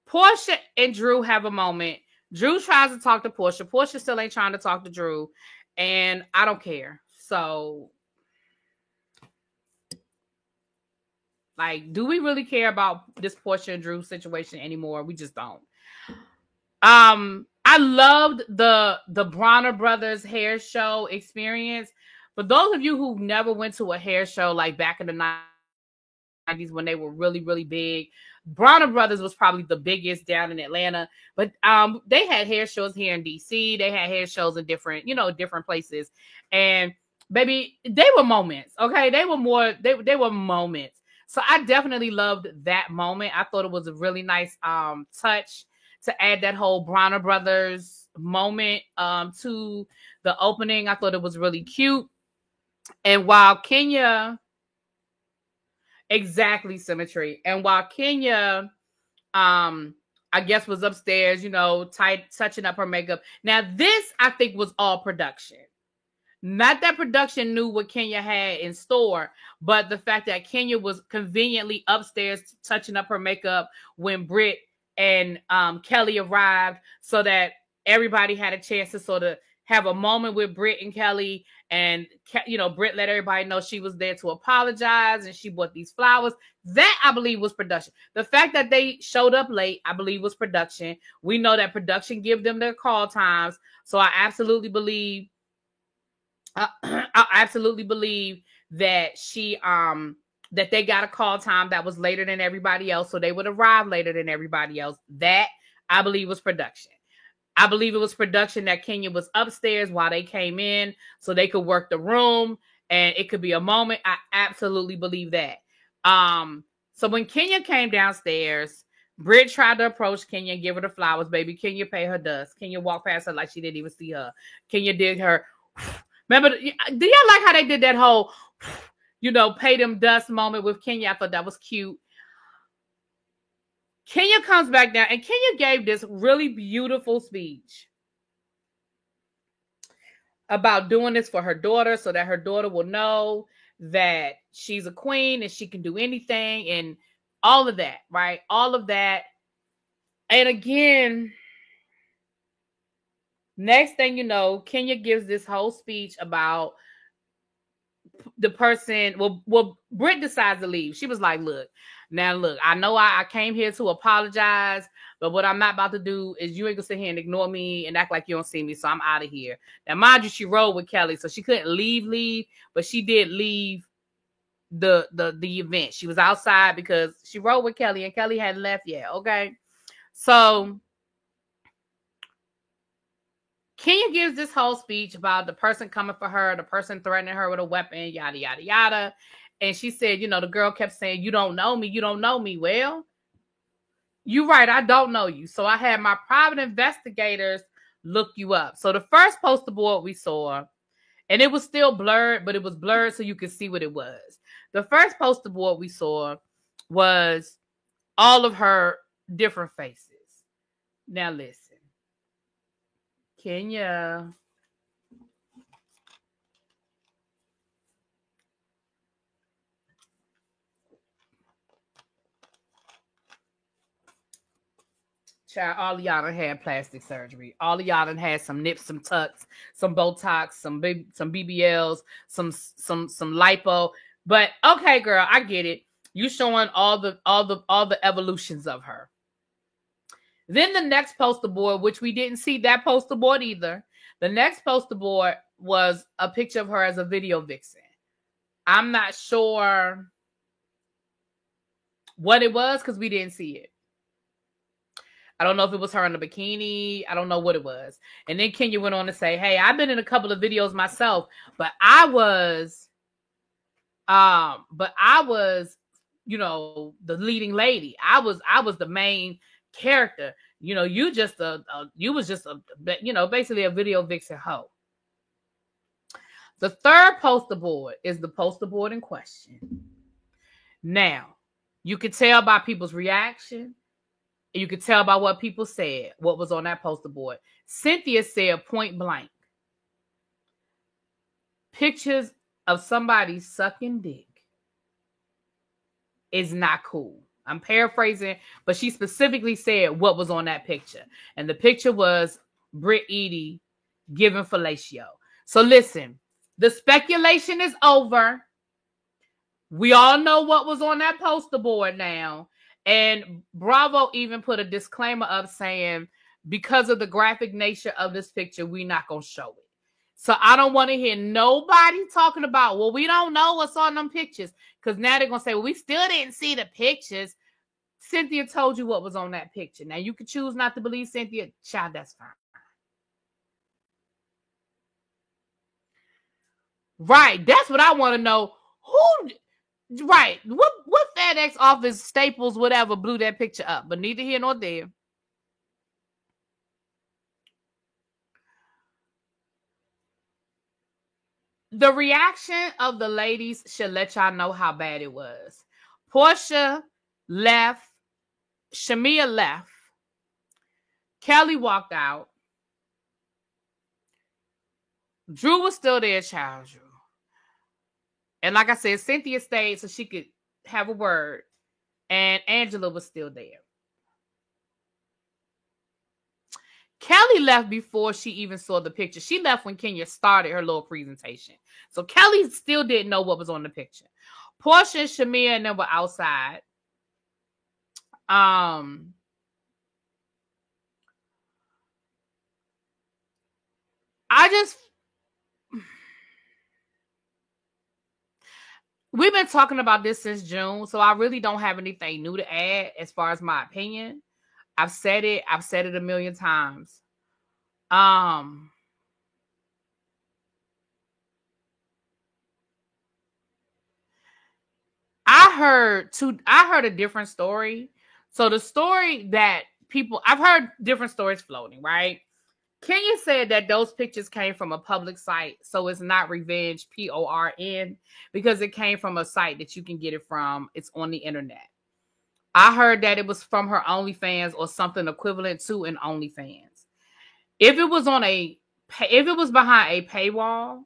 Portia and Drew have a moment. Drew tries to talk to Portia. Portia still ain't trying to talk to Drew. And I don't care. So, like, do we really care about this Portia and Drew situation anymore? We just don't. I loved the Bronner Brothers hair show experience. For those of you who never went to a hair show like back in the 90s when they were really, really big, Bronner Brothers was probably the biggest down in Atlanta. But they had hair shows here in DC. They had hair shows in different places. And baby, they were moments. Okay, they were moments. So I definitely loved that moment. I thought it was a really nice touch to add that whole Bronner Brothers moment to the opening. I thought it was really cute. And while Kenya, exactly, symmetry. And while Kenya, I guess was upstairs, touching up her makeup. Now this, I think, was all production. Not that production knew what Kenya had in store, but the fact that Kenya was conveniently upstairs touching up her makeup when Britt and Kelly arrived, so that everybody had a chance to sort of have a moment with Britt and Kelly. And, Britt let everybody know she was there to apologize and she bought these flowers. That, I believe, was production. The fact that they showed up late, I believe, was production. We know that production give them their call times. So I absolutely believe that that they got a call time that was later than everybody else, so they would arrive later than everybody else. That, I believe, was production. I believe it was production that Kenya was upstairs while they came in so they could work the room and it could be a moment. I absolutely believe that. So when Kenya came downstairs, Britt tried to approach Kenya and give her the flowers. Baby, Kenya paid her dust. Kenya walked past her like she didn't even see her. Kenya did her... Remember, do y'all like how they did that whole, pay them dust moment with Kenya? I thought that was cute. Kenya comes back down, and Kenya gave this really beautiful speech about doing this for her daughter so that her daughter will know that she's a queen and she can do anything and all of that, right? All of that. And again, next thing you know, Kenya gives this whole speech about the person. Well, Britt decides to leave. She was like, look, I know I came here to apologize, but what I'm not about to do is you ain't gonna sit here and ignore me and act like you don't see me, so I'm out of here. Now, mind you, she rode with Kelly, so she couldn't leave, but she did leave the event. She was outside because she rode with Kelly and Kelly hadn't left yet, okay? So Kenya gives this whole speech about the person coming for her, the person threatening her with a weapon, yada, yada, yada. And she said, the girl kept saying, you don't know me. You don't know me. Well, you're right. I don't know you. So I had my private investigators look you up. So the first poster board we saw, and it was still blurred, but it was blurred so you could see what it was. The first poster board we saw was all of her different faces. Now listen. Kenya. Child, all of y'all done had plastic surgery. All of y'all done had some nips, some tucks, some Botox, some BBLs, some lipo. But okay, girl, I get it. You showing all the evolutions of her. Then the next poster board, which we didn't see that poster board either. The next poster board was a picture of her as a video vixen. I'm not sure what it was because we didn't see it. I don't know if it was her in a bikini. I don't know what it was. And then Kenya went on to say, hey, I've been in a couple of videos myself, but I was, you know, the leading lady. I was the main character. You know, you was just a basically a video vixen hoe. The third poster board is the poster board in question. Now, you could tell by people's reaction. You could tell by what people said, what was on that poster board. Cynthia said point blank, pictures of somebody sucking dick is not cool. I'm paraphrasing, but she specifically said what was on that picture. And the picture was Britt Eadie giving fellatio. So listen, the speculation is over. We all know what was on that poster board now. And Bravo even put a disclaimer up saying, because of the graphic nature of this picture, we're not going to show it. So I don't want to hear nobody talking about, well, we don't know what's on them pictures. Because now they're going to say, well, we still didn't see the pictures. Cynthia told you what was on that picture. Now, you could choose not to believe Cynthia. Child, that's fine. Right. That's what I want to know. Right. What FedEx office, Staples, whatever, blew that picture up? But neither here nor there. The reaction of the ladies should let y'all know how bad it was. Portia left. Shamia left. Kelly walked out. Drew was still there, child. Drew. And like I said, Cynthia stayed so she could have a word. And Angela was still there. Kelly left before she even saw the picture. She left when Kenya started her little presentation. So Kelly still didn't know what was on the picture. Portia, Shamia, and them were outside. We've been talking about this since June, so I really don't have anything new to add as far as my opinion. I've said it a million times. I heard a different story. So the story that I've heard different stories floating, right? Kenya said that those pictures came from a public site, so it's not Revenge, PORN, because it came from a site that you can get it from. It's on the internet. I heard that it was from her OnlyFans or something equivalent to an OnlyFans. If it was behind a paywall,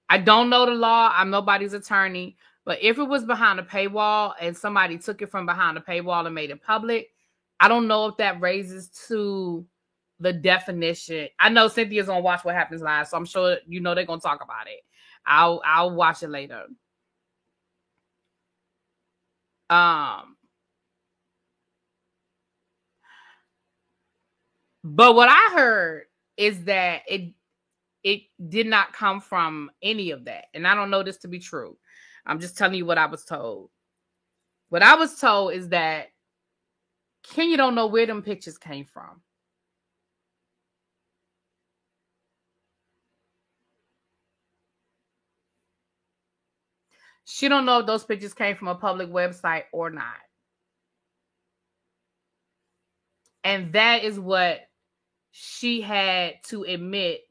I don't know the law. I'm nobody's attorney, but if it was behind a paywall and somebody took it from behind a paywall and made it public, I don't know if that raises to the definition. I know Cynthia's gonna watch What Happens Live, so I'm sure they're gonna talk about it. I'll watch it later. But what I heard is that it did not come from any of that, and I don't know this to be true. I'm just telling you what I was told. What I was told is that Kenya don't know where them pictures came from. She don't know if those pictures came from a public website or not. And that is what she had to admit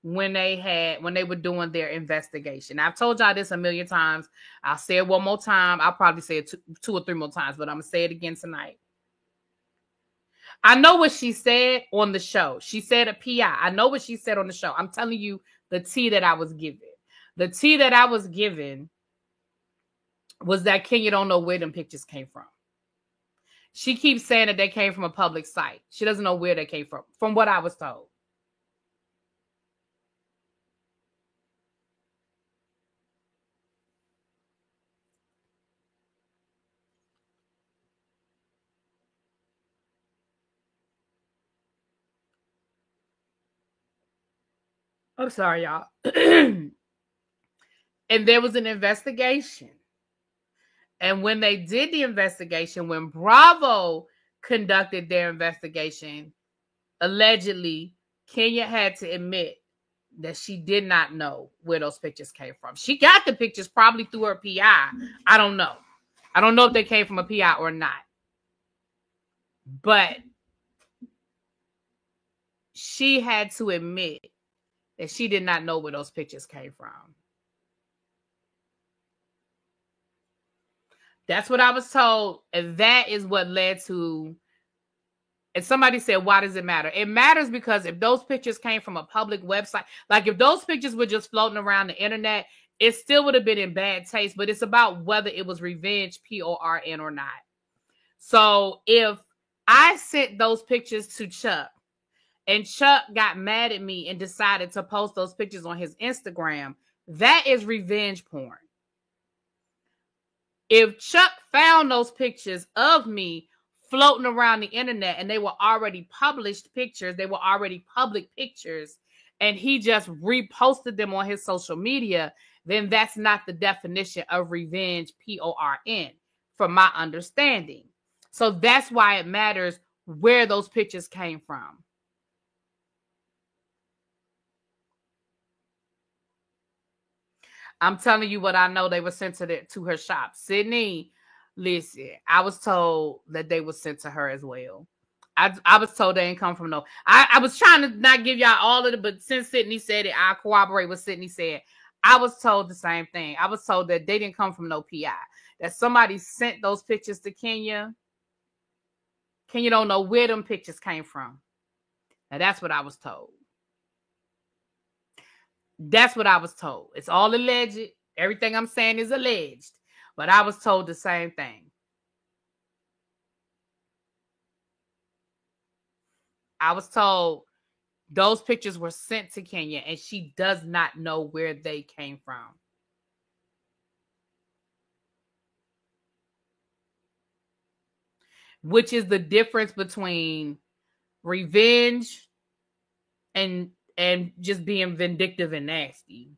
when they were doing their investigation. I've told y'all this a million times. I'll say it one more time. I'll probably say it two or three more times, but I'm going to say it again tonight. I know what she said on the show. She said a PI. I know what she said on the show. I'm telling you the tea that I was given. The tea that I was given was that Kenya don't know where them pictures came from. She keeps saying that they came from a public site. She doesn't know where they came from what I was told. I'm sorry, y'all. And there was an investigation. And when they did the investigation, when Bravo conducted their investigation, allegedly, Kenya had to admit that she did not know where those pictures came from. She got the pictures probably through her PI. I don't know. I don't know if they came from a PI or not. But she had to admit that she did not know where those pictures came from. That's what I was told. And that is what led to, and somebody said, why does it matter? It matters because if those pictures came from a public website, like if those pictures were just floating around the internet, it still would have been in bad taste, but it's about whether it was revenge, PORN, or not. So if I sent those pictures to Chuck and Chuck got mad at me and decided to post those pictures on his Instagram, that is revenge porn. If Chuck found those pictures of me floating around the internet and they were already published pictures, they were already public pictures, and he just reposted them on his social media, then that's not the definition of revenge, PORN, from my understanding. So that's why it matters where those pictures came from. I'm telling you what I know. They were sent to her shop. Sydney, listen, I was told that they were sent to her as well. I was told they didn't come from no. I was trying to not give y'all all of it, but since Sydney said it, I'll corroborate what Sydney said. I was told the same thing. I was told that they didn't come from no PI. That somebody sent those pictures to Kenya. Kenya don't know where them pictures came from. Now that's what I was told. That's what I was told. It's all alleged. Everything I'm saying is alleged. But I was told the same thing. I was told those pictures were sent to Kenya and she does not know where they came from. Which is the difference between revenge and just being vindictive and nasty.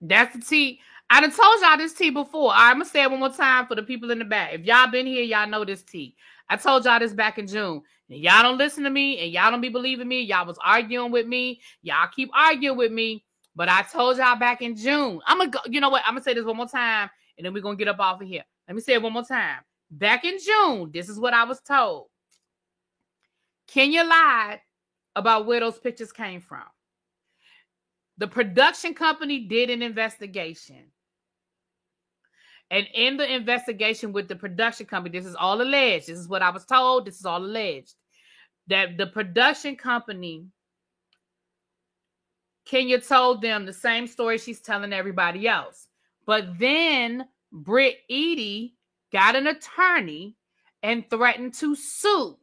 That's the tea. I done told y'all this tea before. I'm going to say it one more time for the people in the back. If y'all been here, y'all know this tea. I told y'all this back in June. And y'all don't listen to me and y'all don't be believing me. Y'all was arguing with me. Y'all keep arguing with me. But I told y'all back in June. I'm going to go. You know what? I'm going to say this one more time and then we're going to get up off of here. Let me say it one more time. Back in June, this is what I was told. Kenya lied about where those pictures came from. The production company did an investigation. And in the investigation with the production company, this is all alleged. This is what I was told. This is all alleged. That the production company, Kenya told them the same story she's telling everybody else. But then Britt Eady got an attorney and threatened to sue.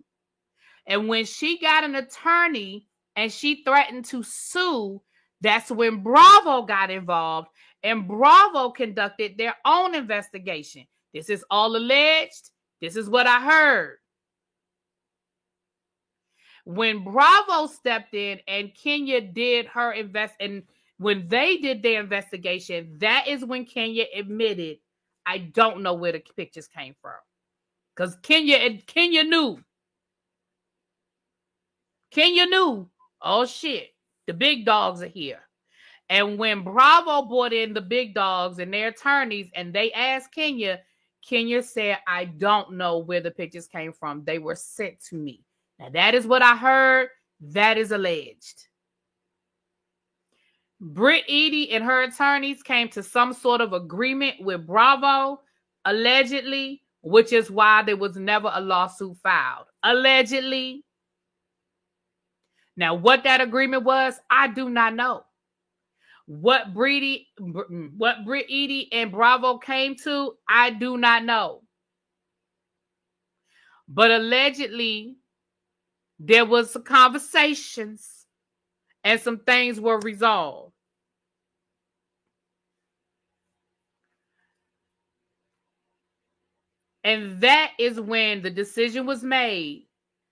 And when she got an attorney and she threatened to sue, that's when Bravo got involved and Bravo conducted their own investigation. This is all alleged. This is what I heard. When Bravo stepped in and Kenya did her and when they did their investigation, that is when Kenya admitted, I don't know where the pictures came from. Because Kenya knew. Kenya knew, oh shit, the big dogs are here. And when Bravo brought in the big dogs and their attorneys and they asked Kenya, Kenya said, I don't know where the pictures came from. They were sent to me. Now that is what I heard. That is alleged. Britt Eady and her attorneys came to some sort of agreement with Bravo, allegedly, which is why there was never a lawsuit filed. Allegedly. Now, what that agreement was, I do not know. What Britt Edie and Bravo came to, I do not know. But allegedly, there was some conversations and some things were resolved. And that is when the decision was made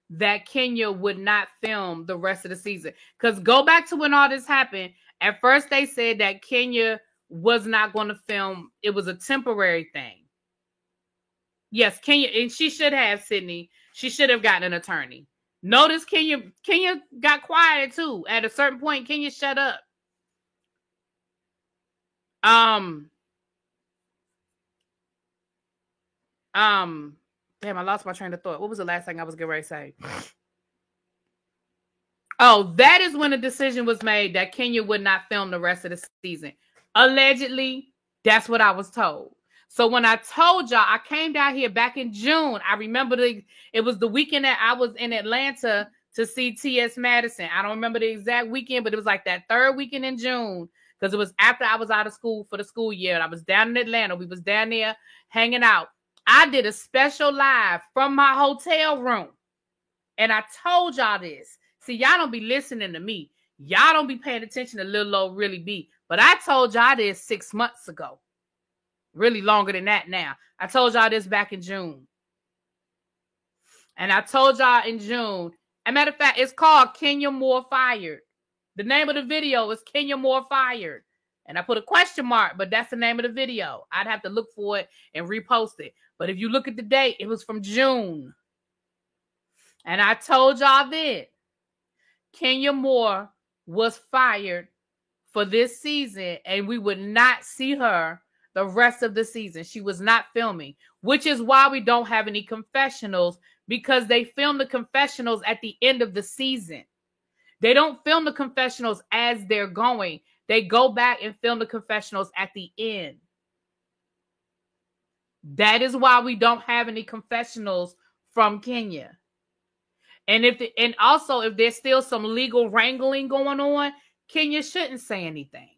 that Kenya would not film the rest of the season. Because go back to when all this happened. At first, they said that Kenya was not going to film. It was a temporary thing. Yes, Kenya, and she should have, Sydney. She should have gotten an attorney. Notice Kenya got quiet too. At a certain point, Kenya shut up. Damn, I lost my train of thought. What was the last thing I was getting ready to say? Oh, that is when the decision was made that Kenya would not film the rest of the season. Allegedly, that's what I was told. So when I told y'all, I came down here back in June. I remember it was the weekend that I was in Atlanta to see T.S. Madison. I don't remember the exact weekend, but it was like that third weekend in June because it was after I was out of school for the school year. And I was down in Atlanta. We was down there hanging out. I did a special live from my hotel room. And I told y'all this. See, y'all don't be listening to me. Y'all don't be paying attention to Lil Lo Really Be. But I told y'all this 6 months ago. Really longer than that now. I told y'all this back in June. And I told y'all in June. As a matter of fact, it's called Kenya Moore Fired. The name of the video is Kenya Moore Fired. And I put a question mark, but that's the name of the video. I'd have to look for it and repost it. But if you look at the date, it was from June. And I told y'all then, Kenya Moore was fired for this season, and we would not see her the rest of the season. She was not filming, which is why we don't have any confessionals, because they film the confessionals at the end of the season. They don't film the confessionals as they're going. They go back and film the confessionals at the end. That is why we don't have any confessionals from Kenya. And also if there's still some legal wrangling going on, Kenya shouldn't say anything.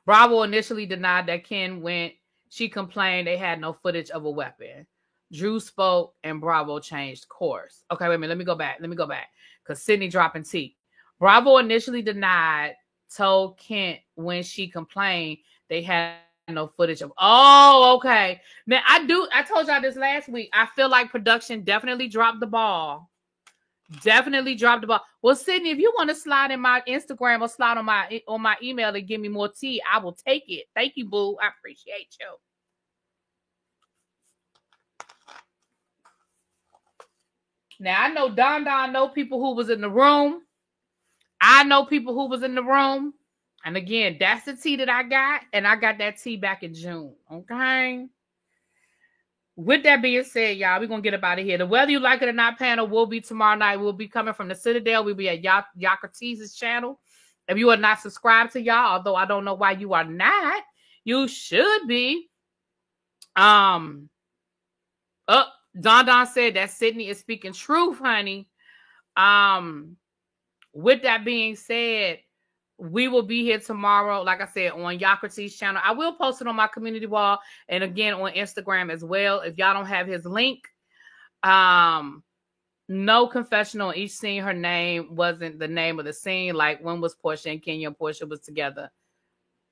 Bravo initially denied that Ken went. She complained they had no footage of a weapon. Drew spoke and Bravo changed course. Okay, wait a minute. Let me go back. Because Sydney dropping T. Bravo initially denied, told Kent when she complained they had no footage of. Oh, okay. Now I told y'all this last week. I feel like production definitely dropped the ball. Well, Sydney, if you want to slide in my Instagram or slide on my email and give me more tea, I will take it. Thank you, boo. I appreciate you. Now I know Don know people who was in the room. I know people who was in the room. And again, that's the tea that I got. And I got that tea back in June. Okay. With that being said, y'all, we're going to get up out of here. The Whether You Like It or Not panel will be tomorrow night. We'll be coming from the Citadel. We'll be at Yakartiz's channel. If you are not subscribed to y'all, although I don't know why you are not, you should be. Don said that Sydney is speaking truth, honey. With that being said, we will be here tomorrow, like I said, on Yakartiz's channel. I will post it on my community wall and again on Instagram as well. If y'all don't have his link, no confessional in each scene. Her name wasn't the name of the scene. Like when was Portia and Kenya and Portia was together.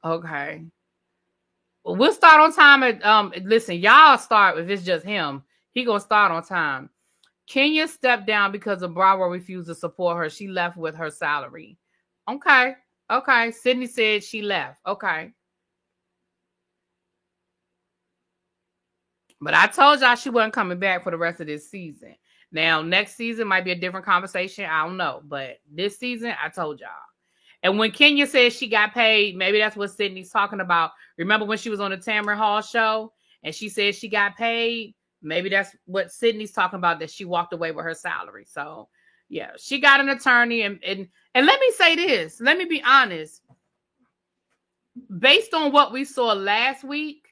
Okay. Well, we'll start on time. Listen, y'all start if it's just him. He gonna start on time. Kenya stepped down because of Bravo refused to support her. She left with her salary. Okay. Sydney said she left. Okay. But I told y'all she wasn't coming back for the rest of this season. Now, next season might be a different conversation. I don't know. But this season, I told y'all. And when Kenya said she got paid, maybe that's what Sydney's talking about. Remember when she was on the Tamron Hall show and she said she got paid? Maybe that's what Sydney's talking about, that she walked away with her salary. So, yeah, she got an attorney. And let me say this. Let me be honest. Based on what we saw last week,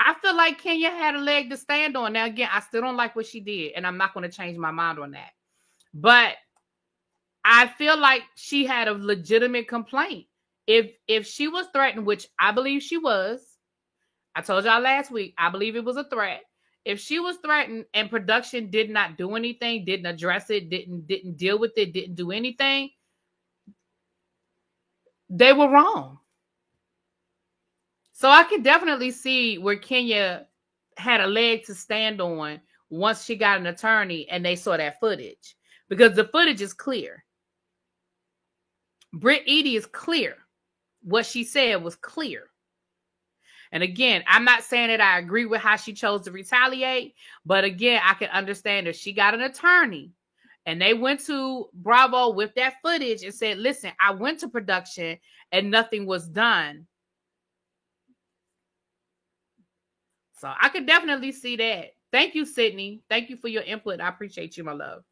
I feel like Kenya had a leg to stand on. Now, again, I still don't like what she did, and I'm not going to change my mind on that. But I feel like she had a legitimate complaint. If she was threatened, which I believe she was, I told y'all last week, I believe it was a threat. If she was threatened and production did not do anything, didn't address it, didn't deal with it, didn't do anything, they were wrong. So I can definitely see where Kenya had a leg to stand on once she got an attorney and they saw that footage, because the footage is clear. Britt Eady is clear. What she said was clear. And again, I'm not saying that I agree with how she chose to retaliate, but again, I can understand if she got an attorney and they went to Bravo with that footage and said, listen, I went to production and nothing was done. So I could definitely see that. Thank you, Sydney. Thank you for your input. I appreciate you, my love.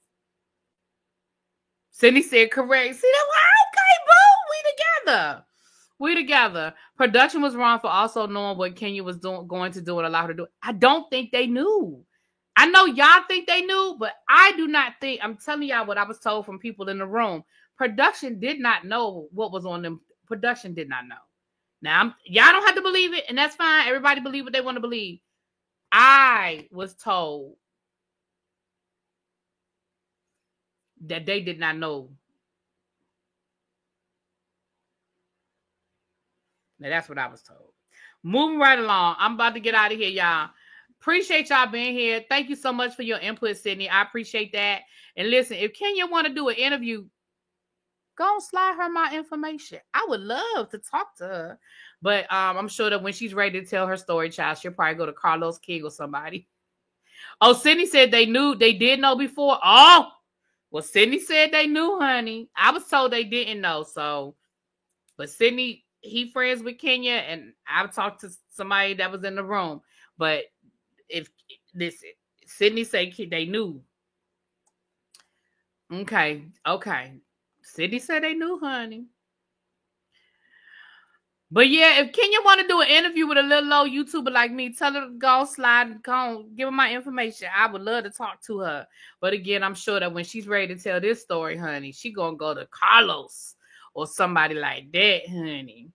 Sydney said correct. See that? Okay, boo. We together. We together. Production was wrong for also knowing what Kenya was going to do and allow her to do. I don't think they knew. I know y'all think they knew, but I do not think. I'm telling y'all what I was told from people in the room. Production did not know what was on them. Production did not know. Now, y'all don't have to believe it, and that's fine. Everybody believe what they want to believe. I was told that they did not know. Now, that's what I was told. Moving right along. I'm about to get out of here, y'all. Appreciate y'all being here. Thank you so much for your input, Sydney. I appreciate that. And listen, if Kenya want to do an interview, go and slide her my information. I would love to talk to her. But I'm sure that when she's ready to tell her story, child, she'll probably go to Carlos King or somebody. Oh, Sydney said they did know before. Oh, well, Sydney said they knew, honey. I was told they didn't know. So, but Sydney, he friends with Kenya, and I've talked to somebody that was in the room. But if listen, Sydney said they knew. Okay. Sydney said they knew, honey. But yeah, if Kenya want to do an interview with a little old YouTuber like me, tell her to go slide, go give her my information. I would love to talk to her. But again, I'm sure that when she's ready to tell this story, honey, she gonna go to Carlos or somebody like that, honey.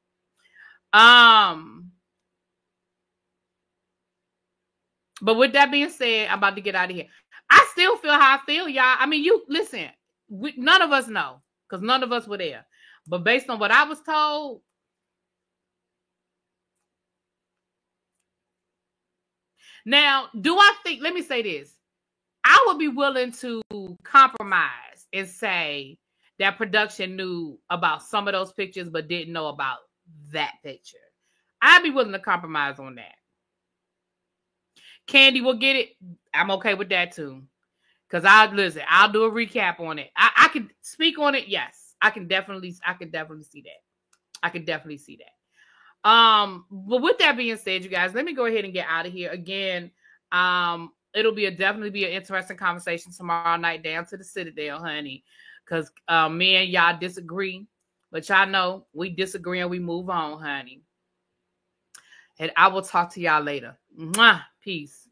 But with that being said, I'm about to get out of here. I still feel how I feel, y'all. I mean, you listen. None of us know because none of us were there. But based on what I was told. Now, do I think, let me say this. I would be willing to compromise and say that production knew about some of those pictures, but didn't know about that picture. I'd be willing to compromise on that. Candy will get it. I'm okay with that too. Because I'll do a recap on it. I can speak on it. Yes. I can definitely see that. I can definitely see that. But with that being said, you guys, let me go ahead and get out of here. Again, it'll definitely be an interesting conversation tomorrow night down to the Citadel, honey. Because me and y'all disagree. But y'all know we disagree and we move on, honey. And I will talk to y'all later. Mwah. Peace.